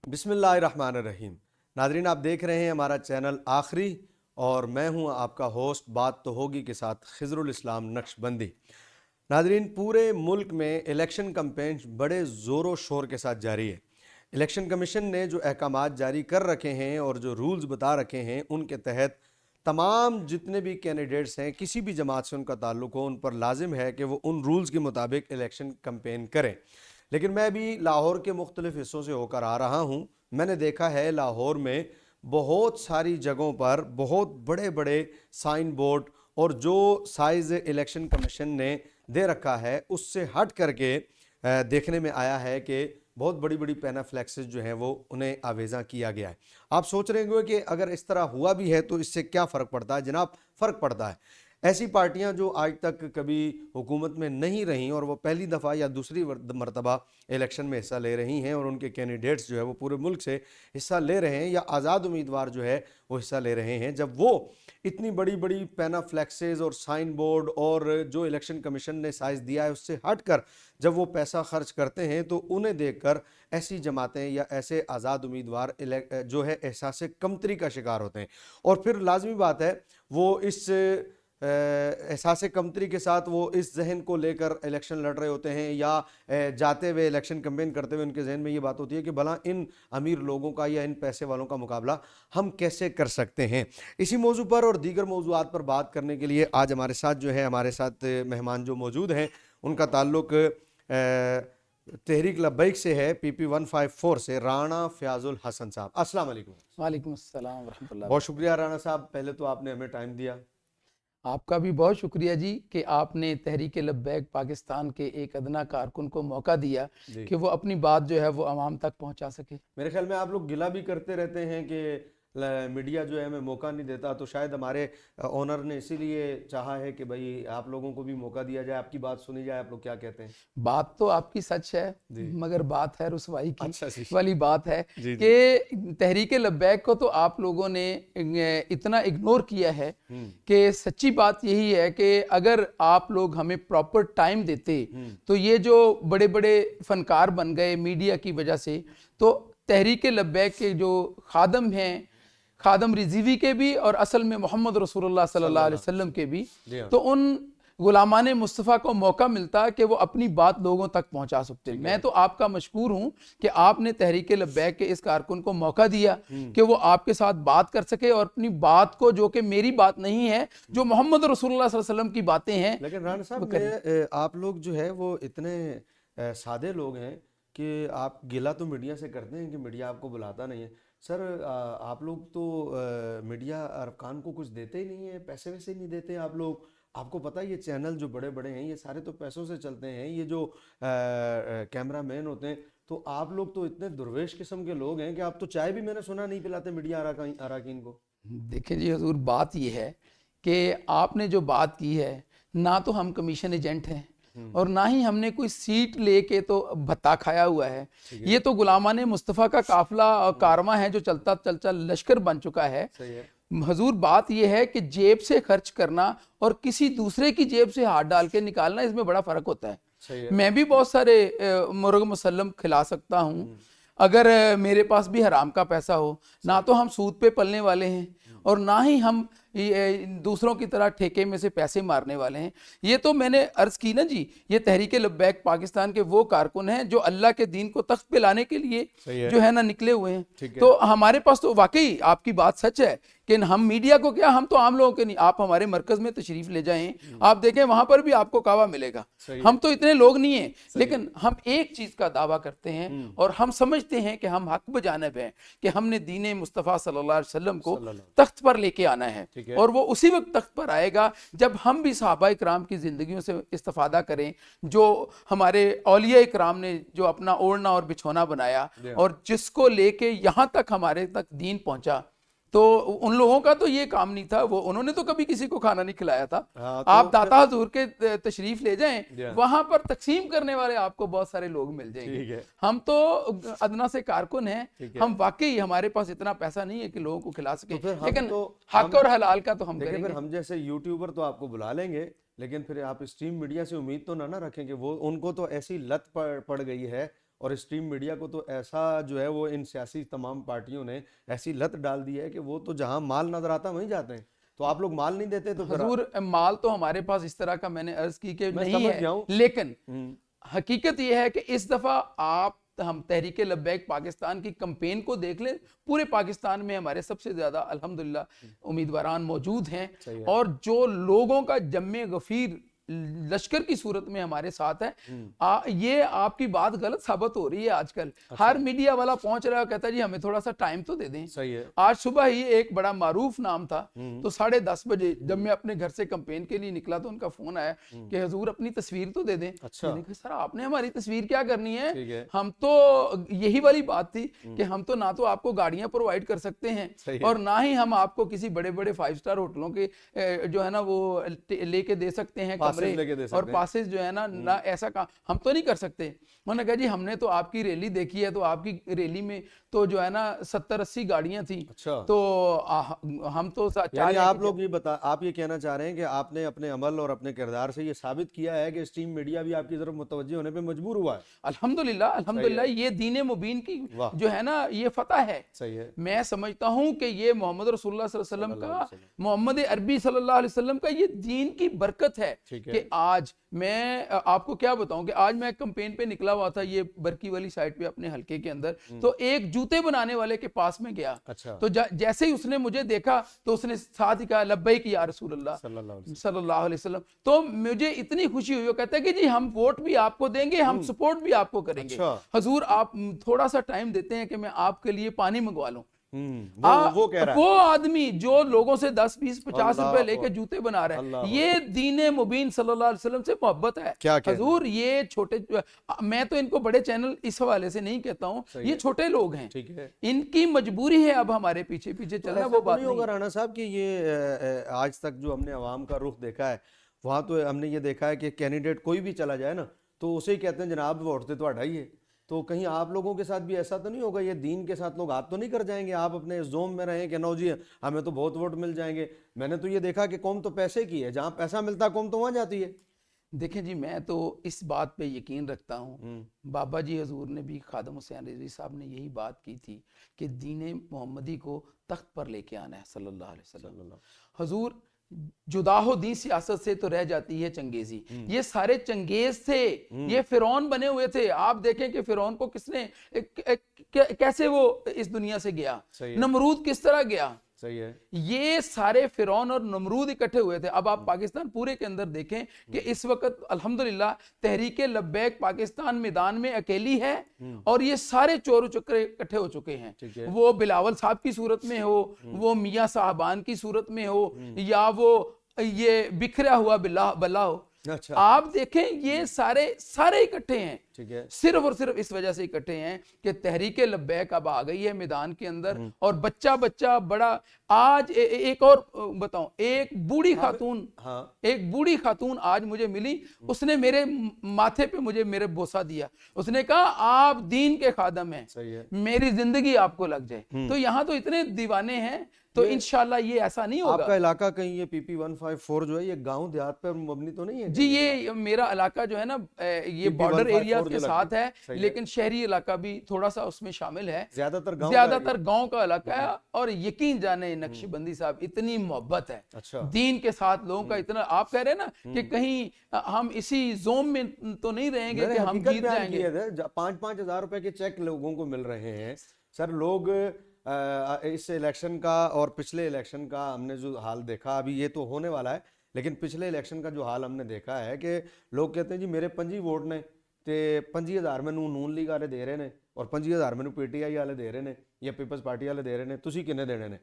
بسم اللہ الرحمن الرحیم۔ ناظرین، آپ دیکھ رہے ہیں ہمارا چینل آخری، اور میں ہوں آپ کا ہوسٹ بات تو ہوگی کے ساتھ خضر الاسلام نقش بندی۔ ناظرین، پورے ملک میں الیکشن کمپین بڑے زور و شور کے ساتھ جاری ہے۔ الیکشن کمیشن نے جو احکامات جاری کر رکھے ہیں اور جو رولز بتا رکھے ہیں، ان کے تحت تمام جتنے بھی کینڈیڈیٹس ہیں، کسی بھی جماعت سے ان کا تعلق ہو، ان پر لازم ہے کہ وہ ان رولز کے مطابق الیکشن کمپین کریں۔ لیکن میں بھی لاہور کے مختلف حصوں سے ہو کر آ رہا ہوں۔ میں نے دیکھا ہے لاہور میں بہت ساری جگہوں پر بہت بڑے بڑے سائن بورڈ اور جو سائز الیکشن کمیشن نے دے رکھا ہے اس سے ہٹ کر کے دیکھنے میں آیا ہے کہ بہت بڑی بڑی پینا فلیکسز جو ہیں وہ انہیں آویزاں کیا گیا ہے۔ آپ سوچ رہے ہوں کہ اگر اس طرح ہوا بھی ہے تو اس سے کیا فرق پڑتا ہے؟ جناب، فرق پڑتا ہے۔ ایسی پارٹیاں جو آج تک کبھی حکومت میں نہیں رہیں اور وہ پہلی دفعہ یا دوسری مرتبہ الیکشن میں حصہ لے رہی ہیں اور ان کے کینڈیڈیٹس جو ہے وہ پورے ملک سے حصہ لے رہے ہیں، یا آزاد امیدوار جو ہے وہ حصہ لے رہے ہیں، جب وہ اتنی بڑی بڑی پینا فلیکسز اور سائن بورڈ اور جو الیکشن کمیشن نے سائز دیا ہے اس سے ہٹ کر جب وہ پیسہ خرچ کرتے ہیں تو انہیں دیکھ کر ایسی جماعتیں یا ایسے آزاد امیدوار جو ہے احساس کمتری کا شکار ہوتے ہیں۔ اور پھر لازمی بات ہے وہ اس احساس کمتری کے ساتھ وہ اس ذہن کو لے کر الیکشن لڑ رہے ہوتے ہیں، یا جاتے ہوئے الیکشن کمپین کرتے ہوئے ان کے ذہن میں یہ بات ہوتی ہے کہ بھلا ان امیر لوگوں کا یا ان پیسے والوں کا مقابلہ ہم کیسے کر سکتے ہیں۔ اسی موضوع پر اور دیگر موضوعات پر بات کرنے کے لیے آج ہمارے ساتھ جو ہے ہمارے ساتھ مہمان جو موجود ہیں ان کا تعلق تحریک لبیک سے ہے، پی پی 154 سے، رانا فیاض الحسن صاحب۔ السلام علیکم۔ وعلیکم السلام ورحمۃ اللہ بہت وبرکاتہ۔ شکریہ رانا صاحب، پہلے تو آپ نے ہمیں ٹائم دیا۔ آپ کا بھی بہت شکریہ جی کہ آپ نے تحریک لبیک پاکستان کے ایک ادنا کارکن کو موقع دیا جی، کہ وہ اپنی بات جو ہے وہ عوام تک پہنچا سکے۔ میرے خیال میں آپ لوگ گلہ بھی کرتے رہتے ہیں کہ میڈیا جو ہے ہمیں موقع نہیں دیتا، تو شاید ہمارے اونر نے اسی لیے چاہا ہے کہ بھئی آپ لوگوں کو بھی موقع دیا جائے، آپ کی بات سنی جائے۔ آپ لوگ کیا کہتے ہیں؟ بات تو آپ کی سچ ہے، جی، مگر بات ہے رسوائی کی اچھا جی، والی بات ہے جی جی، کہ تحریک لبیک کو تو آپ لوگوں نے اتنا اگنور کیا ہے کہ سچی بات یہی ہے کہ اگر آپ لوگ ہمیں پراپر ٹائم دیتے تو یہ جو بڑے بڑے فنکار بن گئے میڈیا کی وجہ سے، تو تحریک لبیک کے جو خادم ہیں، خادم رضوی کے بھی اور اصل میں محمد رسول اللہ صلی اللہ علیہ وسلم کے بھی، جی ہاں، تو ان غلامان مصطفیٰ کو موقع ملتا کہ وہ اپنی بات لوگوں تک پہنچا سکتے۔ میں تو آپ کا مشکور ہوں کہ آپ نے تحریک لبیک کے اس کارکن کو موقع دیا کہ وہ آپ کے ساتھ بات کر سکے اور اپنی بات کو، جو کہ میری بات نہیں ہے، جو محمد رسول اللہ صلی اللہ علیہ وسلم کی باتیں ہیں، لیکن رانا وہ صاحب کریں۔ آپ لوگ جو ہے وہ اتنے سادے لوگ ہیں کہ آپ گلہ تو میڈیا سے کرتے ہیں کہ میڈیا آپ کو بلاتا نہیں ہے۔ سر، آپ لوگ تو میڈیا ارکان کو کچھ دیتے ہی نہیں ہیں، پیسے ویسے نہیں دیتے آپ لوگ۔ آپ کو پتہ ہے یہ چینل جو بڑے بڑے ہیں یہ سارے تو پیسوں سے چلتے ہیں، یہ جو کیمرہ مین ہوتے ہیں، تو آپ لوگ تو اتنے درویش قسم کے لوگ ہیں کہ آپ تو چائے بھی میں نے سنا نہیں پلاتے میڈیا اراکین کو۔ دیکھیں جی حضور، بات یہ ہے کہ آپ نے جو بات کی ہے، نہ تو ہم کمیشن ایجنٹ ہیں اور نہ ہی ہم نے کوئی سیٹ لے کے تو بھتا کھایا ہوا ہے۔ یہ تو غلامان مصطفیٰ کا قافلہ اور کارواں ہے جو چلتا چلتا لشکر بن چکا ہے۔ صحیح ہے، حضور، بات یہ ہے کہ جیب سے خرچ کرنا اور کسی دوسرے کی جیب سے ہاتھ ڈال کے نکالنا، اس میں بڑا فرق ہوتا ہے۔ صحیح ہے، میں بھی بہت سارے مرغ مسلم کھلا سکتا ہوں اگر میرے پاس بھی حرام کا پیسہ ہو۔ نہ تو ہم سود پہ پلنے والے ہیں اور نہ ہی ہم دوسروں کی طرح ٹھیکے میں سے پیسے مارنے والے ہیں۔ یہ تو میں نے عرض کی نا جی، یہ تحریک لبیک پاکستان کے وہ کارکن ہیں جو اللہ کے دین کو تخت پہ لانے کے لیے صحیح ہے، جو ہے نا نکلے ہوئے ہیں۔ ٹھیک ہے، تو ہمارے پاس تو واقعی آپ کی بات سچ ہے کہ ہم میڈیا کو کیا، ہم تو عام لوگوں کے نہیں۔ آپ ہمارے مرکز میں تشریف لے جائیں، آپ دیکھیں وہاں پر بھی آپ کو کعوہ ملے گا۔ ہم تو اتنے لوگ نہیں ہیں، لیکن ہم ایک چیز کا دعویٰ کرتے ہیں اور ہم سمجھتے ہیں کہ ہم حق بجانب ہیں کہ ہم نے دین مصطفیٰ صلی اللہ علیہ وسلم کو تخت پر لے کے آنا ہے، اور وہ اسی وقت تخت پر آئے گا جب ہم بھی صحابہ اکرام کی زندگیوں سے استفادہ کریں، جو ہمارے اولیاء اکرام نے جو اپنا اوڑھنا اور بچھونا بنایا اور جس کو لے کے یہاں تک ہمارے تک دین پہنچا۔ تو ان لوگوں کا تو یہ کام نہیں تھا، وہ انہوں نے تو کبھی کسی کو کھانا نہیں کھلایا تھا۔ آپ داتا حضور کے تشریف لے جائیں، وہاں پر تقسیم کرنے والے آپ کو بہت سارے لوگ مل جائیں گے۔ ہم تو ادنا سے کارکن ہیں، ہم واقعی ہمارے پاس اتنا پیسہ نہیں ہے کہ لوگوں کو کھلا سکیں، لیکن حق اور حلال کا تو ہم کریں پھر گے۔ ہم جیسے یوٹیوبر تو آپ کو بلا لیں گے، لیکن پھر آپ اسٹریم میڈیا سے امید تو نہ رکھیں کہ وہ ان کو تو ایسی لت پڑ گئی ہے اور اسٹریم میڈیا کو تو ایسا جو ہے وہ ان سیاسی تمام پارٹیوں نے ایسی لت ڈال دی ہے کہ وہ تو جہاں مال نظر آتا وہیں جاتے ہیں. تو آپ لوگ مال نہیں دیتے تو پھر حضور مال تو ہمارے پاس اس طرح کا میں نے عرض کی کہ میں نہیں سمجھ ہے, گیا ہوں. لیکن حقیقت یہ ہے کہ اس دفعہ ہم تحریک لبیک پاکستان کی کمپین کو دیکھ لیں, پورے پاکستان میں ہمارے سب سے زیادہ الحمدللہ امیدواران موجود ہیں, اور جو لوگوں کا جمع غفیر لشکر کی صورت میں ہمارے ساتھ ہے. یہ آپ کی بات غلط ثابت ہو رہی ہے آج کل. ہر میڈیا والا پہنچ رہا ہے, کہتا ہے جی ہمیں تھوڑا سا ٹائم تو دے دیں. آج صبح ہی ایک بڑا معروف نام تھا, تو 10:30 بجے جب میں اپنے گھر سے کمپین کے لیے نکلا تو ان کا فون آیا کہ حضور اپنی تصویر تو دے دیں. میں نے کہا سر آپ نے ہماری تصویر کیا کرنی ہے, ہم تو یہی والی بات تھی کہ ہم تو نہ تو آپ کو گاڑیاں پرووائڈ کر سکتے ہیں اور نہ ہی ہم آپ کو کسی بڑے بڑے 5 اسٹار ہوٹلوں کے جو ہے نا وہ لے کے دے سکتے ہیں اور پاسز جو ہے نا ایسا کام ہم تو نہیں کر سکتے. انہوں نے کہا جی ہم نے تو آپ کی ریلی دیکھی ہے, تو آپ کی ریلی میں تو جو ہے نا 70-80 گاڑیاں تھیں, تو ہم تو یعنی آپ لوگ آپ یہ کہنا چاہ رہے ہیں کہ آپ نے اپنے عمل اور اپنے کردار سے یہ ثابت کیا ہے کہ اسٹریم میڈیا بھی آپ کی طرف متوجہ ہونے پہ مجبور ہوا ہے. الحمدللہ یہ دین مبین کی جو ہے نا یہ فتح ہے. میں سمجھتا ہوں کہ یہ محمد رسول اللہ صلی اللہ علیہ وسلم کا, محمد عربی صلی اللہ علیہ وسلم کا یہ دین کی برکت ہے کہ آج میں آپ کو کیا بتاؤں کہ آج میں کمپین پہ نکلا ہوا تھا یہ برکی والی سائٹ پہ اپنے حلقے کے اندر, تو ایک جوتے بنانے والے کے پاس میں گیا, تو جیسے ہی اس نے مجھے دیکھا تو اس نے ساتھ ہی کہا لبیک یا رسول اللہ صلی اللہ علیہ وسلم. تو مجھے اتنی خوشی ہوئی, وہ کہتا ہے کہ جی ہم ووٹ بھی آپ کو دیں گے, ہم سپورٹ بھی آپ کو کریں گے. حضور آپ تھوڑا سا ٹائم دیتے ہیں کہ میں آپ کے لیے پانی منگوا لوں. وہ آدمی جو لوگوں سے 10, 20, 50 روپے لے کے جوتے بنا رہا ہے, یہ دین مبین صلی اللہ علیہ وسلم سے محبت ہے. حضور یہ چھوٹے, میں تو ان کو بڑے چینل اس حوالے سے نہیں کہتا ہوں, یہ چھوٹے لوگ ہیں, ان کی مجبوری ہے اب ہمارے پیچھے پیچھے چلنا. وہ بات نہیں ہوگا رانا صاحب کہ یہ آج تک جو ہم نے عوام کا رخ دیکھا ہے وہاں تو ہم نے یہ دیکھا ہے کہ کینڈیڈیٹ کوئی بھی چلا جائے نا تو اسے ہی کہتے ہیں جناب ووٹ تے تہاڈا ہی ہے. تو کہیں آپ لوگوں کے ساتھ بھی ایسا تو نہیں ہوگا, یہ دین کے ساتھ لوگ ہاتھ تو نہیں کر جائیں گے, آپ اپنے زوم میں رہیں کہ نو جی ہمیں تو بہت ووٹ مل جائیں گے. میں نے تو یہ دیکھا کہ قوم تو پیسے کی ہے, جہاں پیسہ ملتا قوم تو وہاں جاتی ہے. دیکھیں جی میں تو اس بات پہ یقین رکھتا ہوں, بابا جی حضور نے بھی, خادم حسین رضوی صاحب نے یہی بات کی تھی کہ دین محمدی کو تخت پر لے کے آنا ہے صلی اللہ علیہ وسلم. حضور جدا ہو دین سیاست سے تو رہ جاتی ہے چنگیزی. یہ سارے چنگیز تھے, یہ فرعون بنے ہوئے تھے. آپ دیکھیں کہ فرعون کو کس نے کیسے وہ اس دنیا سے گیا, نمرود کس طرح گیا. یہ سارے فرعون اور نمرود اکٹھے ہوئے تھے. اب آپ پاکستان پورے کے اندر دیکھیں کہ اس وقت الحمدللہ تحریک لبیک پاکستان میدان میں اکیلی ہے, اور یہ سارے چور و چکرے اکٹھے ہو چکے ہیں. وہ بلاول صاحب کی صورت میں ہو, وہ میاں صاحبان کی صورت میں ہو, یا وہ یہ بکھرا ہوا بلا ہو. آپ دیکھیں یہ سارے اکٹھے ہیں, صرف اور صرف اس وجہ سے اکٹھے ہیں کہ تحریک لبیک اب آ گئی ہے میدان کے اندر. اور بچہ بڑا, آج ایک اور بتاؤں, ایک بوڑھی خاتون آج مجھے ملی, اس نے میرے ماتھے پہ میرے بوسہ دیا. اس نے کہا آپ دین کے خادم ہیں, میری زندگی آپ کو لگ جائے. تو یہاں تو اتنے دیوانے ہیں, تو انشاءاللہ یہ ایسا نہیں ہوگا. آپ کا علاقہ کہیں یہ PP 154 جو ہے یہ گاؤں دیہات پر مبنی تو نہیں ہے جی؟ یہ میرا علاقہ جو ہے نا یہ بارڈر ایریاز کے ساتھ ہے, لیکن شہری علاقہ بھی تھوڑا سا اس میں شامل ہے. زیادہ تر گاؤں کا علاقہ ہے. اور یقین جانے نقش بندی صاحب اتنی محبت ہے دین کے ساتھ لوگوں کا, اتنا آپ کہہ رہے ہیں نا کہ کہیں ہم اسی زوم میں تو نہیں رہیں گے کہ ہم جیت جائیں گے. 5-5 ہزار روپے کے چیک لوگوں کو مل رہے ہیں سر. لوگ اس الیکشن کا اور پچھلے الیکشن کا ہم نے جو حال دیکھا, ابھی یہ تو ہونے والا ہے, لیکن پچھلے الیکشن کا جو حال ہم نے دیکھا ہے کہ لوگ کہتے ہیں جی میرے 25 ووٹ نے تے 25,000 ਮੈਨੂੰ ਨੂਨ ਲੀਗ ਵਾਲੇ ਦੇ ਰਹੇ ਨੇ ਔਰ 25,000 ਮੈਨੂੰ PTI ਵਾਲੇ ਦੇ ਰਹੇ ਨੇ ਜਾਂ ਪੀਪਲਸ ਪਾਰਟੀ ਵਾਲੇ ਦੇ ਰਹੇ ਨੇ, ਤੁਸੀਂ ਕਿੰਨੇ ਦੇਣੇ ਨੇ.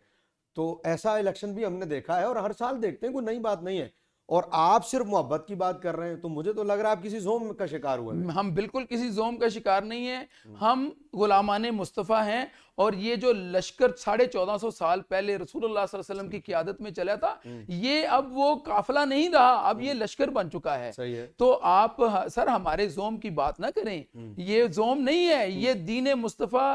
تو ایسا الیکشن بھی ہم نے دیکھا ہے اور ہر سال دیکھتے ہیں, کوئی نئی بات نہیں ہے. اور آپ صرف محبت کی بات کر رہے ہیں, تو مجھے تو لگ رہا ہے آپ کسی زوم کا شکار ہوئے ہیں. ہم بالکل کسی زوم کا شکار نہیں ہیں, ہم غلامان مصطفیٰ ہیں. اور یہ جو لشکر 1450 سال پہلے رسول اللہ صلی اللہ علیہ وسلم کی قیادت میں چلا تھا, یہ اب وہ قافلہ نہیں رہا, اب یہ لشکر بن چکا ہے. تو آپ سر ہمارے زوم کی بات نہ کریں, یہ زوم نہیں ہے, یہ دین مصطفیٰ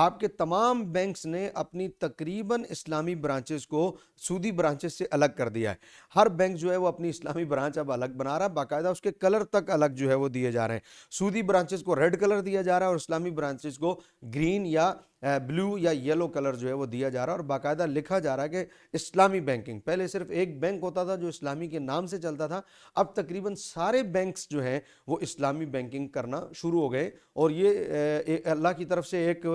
آپ کے تمام بینکس نے اپنی تقریباً اسلامی برانچز کو سودی برانچز سے الگ کر دیا ہے. ہر بینک جو ہے وہ اپنی اسلامی برانچ اب الگ بنا رہا ہے, باقاعدہ اس کے کلر تک الگ جو ہے وہ دیے جا رہے ہیں. سودی برانچز کو ریڈ کلر دیا جا رہا ہے اور اسلامی برانچز کو گرین یا بلو یا یلو کلر جو ہے وہ دیا جا رہا ہے, اور باقاعدہ لکھا جا رہا ہے کہ اسلامی بینکنگ. پہلے صرف ایک بینک ہوتا تھا جو اسلامی کے نام سے چلتا تھا, اب تقریباً سارے بینکس جو ہیں وہ اسلامی بینکنگ کرنا شروع ہو گئے, اور یہ اللہ کی طرف سے ایک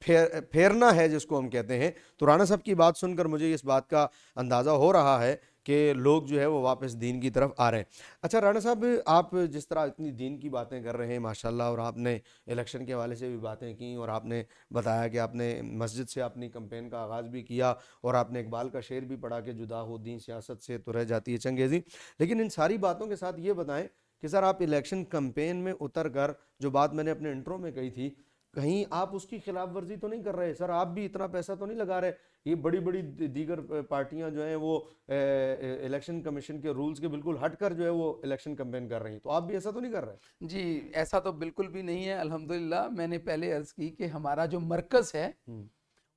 پھیرنا ہے جس کو ہم کہتے ہیں. تو رانا صاحب کی بات سن کر مجھے اس بات کا اندازہ ہو رہا ہے کہ لوگ جو ہے وہ واپس دین کی طرف آ رہے ہیں. اچھا رانا صاحب, آپ جس طرح اتنی دین کی باتیں کر رہے ہیں ماشاءاللہ, اور آپ نے الیکشن کے حوالے سے بھی باتیں کی, اور آپ نے بتایا کہ آپ نے مسجد سے اپنی کمپین کا آغاز بھی کیا, اور آپ نے اقبال کا شعر بھی پڑھا کہ جدا ہو دین سیاست سے تو رہ جاتی ہے چنگیزی. لیکن ان ساری باتوں کے ساتھ یہ بتائیں کہ سر آپ الیکشن کمپین میں اتر کر جو بات میں نے اپنے انٹرو میں کہی تھی, کہیں آپ اس کی خلاف ورزی تو نہیں کر رہے سر؟ آپ بھی اتنا پیسہ تو نہیں لگا رہے؟ یہ بڑی بڑی دیگر پارٹیاں جو ہیں وہ الیکشن کمیشن کے رولز کے بالکل ہٹ کر جو ہے وہ الیکشن کمپین کر رہی ہیں, تو آپ بھی ایسا تو نہیں کر رہے؟ جی ایسا تو بالکل بھی نہیں ہے الحمدللہ. میں نے پہلے عرض کی کہ ہمارا جو مرکز ہے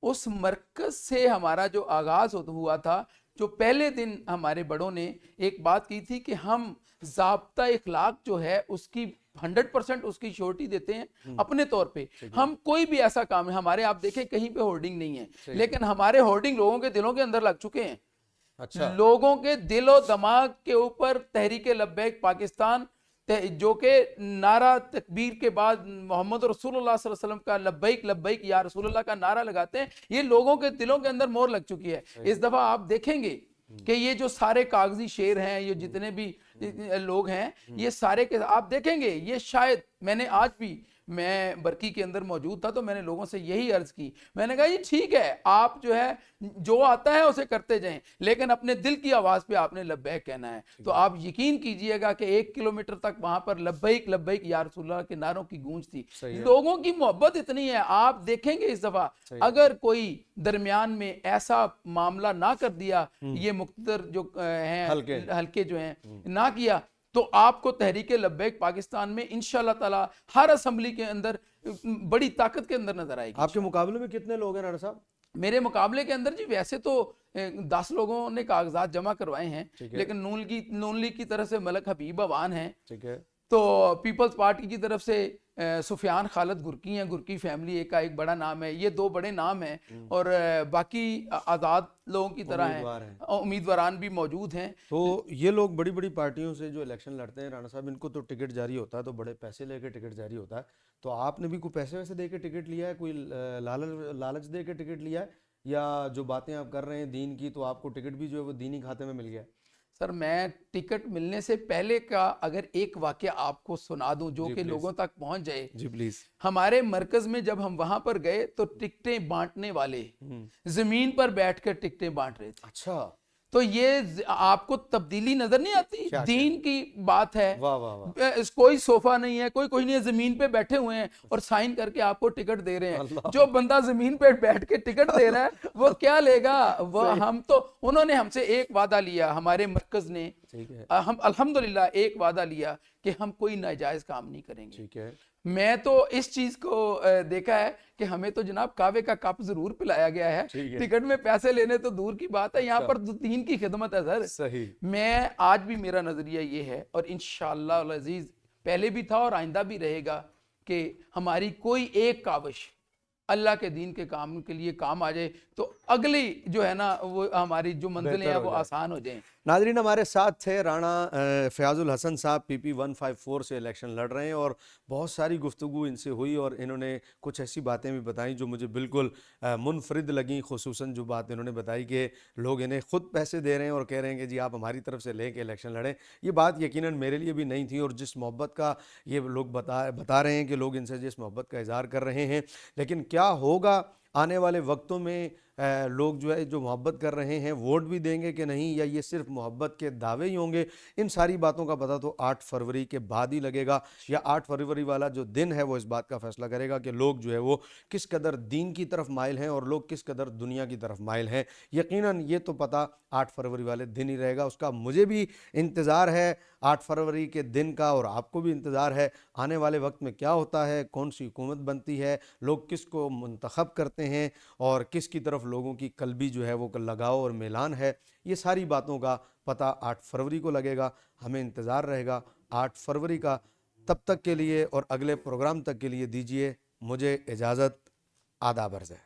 اس مرکز سے ہمارا جو آغاز ہوا تھا, جو پہلے دن ہمارے بڑوں نے ایک بات کی تھی کہ ہم ضابطہ اخلاق جو ہے اس کی 100% اس کی شورٹی دیتے ہیں اپنے طور پہ. ہم کوئی بھی ایسا کام ہے, ہمارے آپ دیکھیں کہیں پہ ہورڈنگ نہیں ہے, لیکن ہمارے ہورڈنگ لوگوں کے دلوں کے اندر لگ چکے ہیں. اچھا, لوگوں کے دل و دماغ کے اوپر تحریک لبیک پاکستان, جو کہ نعرہ تکبیر کے بعد محمد رسول اللہ صلی اللہ علیہ وسلم کا لبیک لبیک یا رسول اللہ کا نعرہ لگاتے ہیں, یہ لوگوں کے دلوں کے اندر مہر لگ چکی ہے. اس دفعہ آپ دیکھیں گے کہ یہ جو سارے کاغذی شعر ہیں, یہ جتنے بھی لوگ ہیں, یہ سارے کے آپ دیکھیں گے, یہ شاید میں نے آج بھی میں برکی کے اندر موجود تھا تو میں نے لوگوں سے یہی عرض کی, میں نے کہا یہ ٹھیک ہے آپ جو ہے جو آتا ہے اسے کرتے جائیں, لیکن اپنے دل کی آواز پہ آپ نے لبیک کہنا ہے. تو آپ یقین کیجئے گا کہ 1 کلومیٹر تک وہاں پر لبیک لبیک یا رسول اللہ کے نعروں کی گونج تھی. لوگوں کی محبت اتنی ہے, آپ دیکھیں گے اس دفعہ اگر کوئی درمیان میں ایسا معاملہ نہ کر دیا, یہ مقتدر جو ہیں حلقے جو ہیں نہ کیا, تو آپ کو تحریک لبیک پاکستان میں انشاءاللہ تعالی ہر اسمبلی کے اندر بڑی طاقت کے اندر نظر آئے گی. آپ کے مقابلے میں کتنے لوگ ہیں رانا صاحب؟ میرے مقابلے کے اندر جی ویسے تو 10 لوگوں نے کاغذات جمع کروائے ہیں, لیکن نون لیگ کی طرف سے ملک حبیب اوان ہیں, تو پیپلز پارٹی کی طرف سے سفیان خالد گرکی ہیں, گرکی فیملی کا ایک بڑا نام ہے. یہ 2 بڑے نام ہیں, اور باقی آزاد لوگوں کی طرح ہیں, امیدواران بھی موجود ہیں. تو یہ لوگ بڑی بڑی پارٹیوں سے جو الیکشن لڑتے ہیں رانا صاحب, ان کو تو ٹکٹ جاری ہوتا ہے تو بڑے پیسے لے کے ٹکٹ جاری ہوتا ہے, تو آپ نے بھی کوئی پیسے ویسے دے کے ٹکٹ لیا ہے, کوئی لالچ دے کے ٹکٹ لیا ہے, یا جو باتیں آپ کر رہے ہیں دین کی تو آپ کو ٹکٹ بھی جو ہے وہ دینی کھاتے میں مل گیا ہے؟ سر میں ٹکٹ ملنے سے پہلے کا اگر ایک واقعہ آپ کو سنا دوں جو کہ لوگوں تک پہنچ جائے. جی پلیز. ہمارے مرکز میں جب ہم وہاں پر گئے تو ٹکٹیں بانٹنے والے زمین پر بیٹھ کر ٹکٹیں بانٹ رہے تھے. اچھا, تو یہ آپ کو تبدیلی نظر نہیں آتی؟ دین کی بات ہے, واہ واہ واہ, کوئی صوفہ نہیں ہے, کوئی نہیں ہے, زمین پہ بیٹھے ہوئے ہیں اور سائن کر کے آپ کو ٹکٹ دے رہے ہیں. جو بندہ زمین پہ بیٹھ کے ٹکٹ دے رہا ہے وہ کیا لے گا؟ وہ ہم تو انہوں نے ہم سے ایک وعدہ لیا, ہمارے مرکز نے, ہم الحمدللہ ایک وعدہ لیا کہ ہم کوئی ناجائز کام نہیں کریں گے. ٹھیک ہے. میں تو اس چیز کو دیکھا ہے کہ ہمیں تو جناب کعوے کا کپ ضرور پلایا گیا ہے, ٹکٹ میں پیسے لینے تو دور کی بات ہے, یہاں پر دین کی خدمت ہے سر. صحیح. میں آج بھی میرا نظریہ یہ ہے, اور انشاءاللہ العزیز پہلے بھی تھا اور آئندہ بھی رہے گا, کہ ہماری کوئی ایک کاوش اللہ کے دین کے کام کے لیے کام آ جائے تو اگلی جو ہے نا وہ ہماری جو منزلیں ہیں وہ آسان ہو جائیں. ناظرین ہمارے ساتھ تھے رانا فیاض الحسن صاحب, PP 154 سے الیکشن لڑ رہے ہیں, اور بہت ساری گفتگو ان سے ہوئی اور انہوں نے کچھ ایسی باتیں بھی بتائیں جو مجھے بالکل منفرد لگیں, خصوصاً جو بات انہوں نے بتائی کہ لوگ انہیں خود پیسے دے رہے ہیں اور کہہ رہے ہیں کہ جی آپ ہماری طرف سے لے کے الیکشن لڑیں. یہ بات یقیناً میرے لیے بھی نہیں تھی, اور جس محبت کا یہ لوگ بتا رہے ہیں کہ لوگ ان سے جس محبت کا اظہار کر رہے ہیں, لیکن کیا ہوگا آنے والے وقتوں میں لوگ جو ہے جو محبت کر رہے ہیں ووٹ بھی دیں گے کہ نہیں، یا یہ صرف محبت کے دعوے ہی ہوں گے، ان ساری باتوں کا پتہ تو 8 فروری کے بعد ہی لگے گا، یا 8 فروری والا جو دن ہے وہ اس بات کا فیصلہ کرے گا کہ لوگ جو ہے وہ کس قدر دین کی طرف مائل ہیں اور لوگ کس قدر دنیا کی طرف مائل ہیں۔ یقیناً یہ تو پتہ 8 فروری والے دن ہی رہے گا، اس کا مجھے بھی انتظار ہے 8 فروری کے دن کا، اور آپ کو بھی انتظار ہے آنے والے وقت میں کیا ہوتا ہے، کون سی حکومت بنتی ہے، لوگ کس کو منتخب کرتے ہیں، اور کس کی طرف لوگوں کی قلبی جو ہے وہ لگاؤ اور میلان ہے۔ یہ ساری باتوں کا پتہ 8 فروری کو لگے گا، ہمیں انتظار رہے گا 8 فروری کا۔ تب تک کے لیے اور اگلے پروگرام تک کے لیے دیجیے مجھے اجازت، آداب عرض ہے۔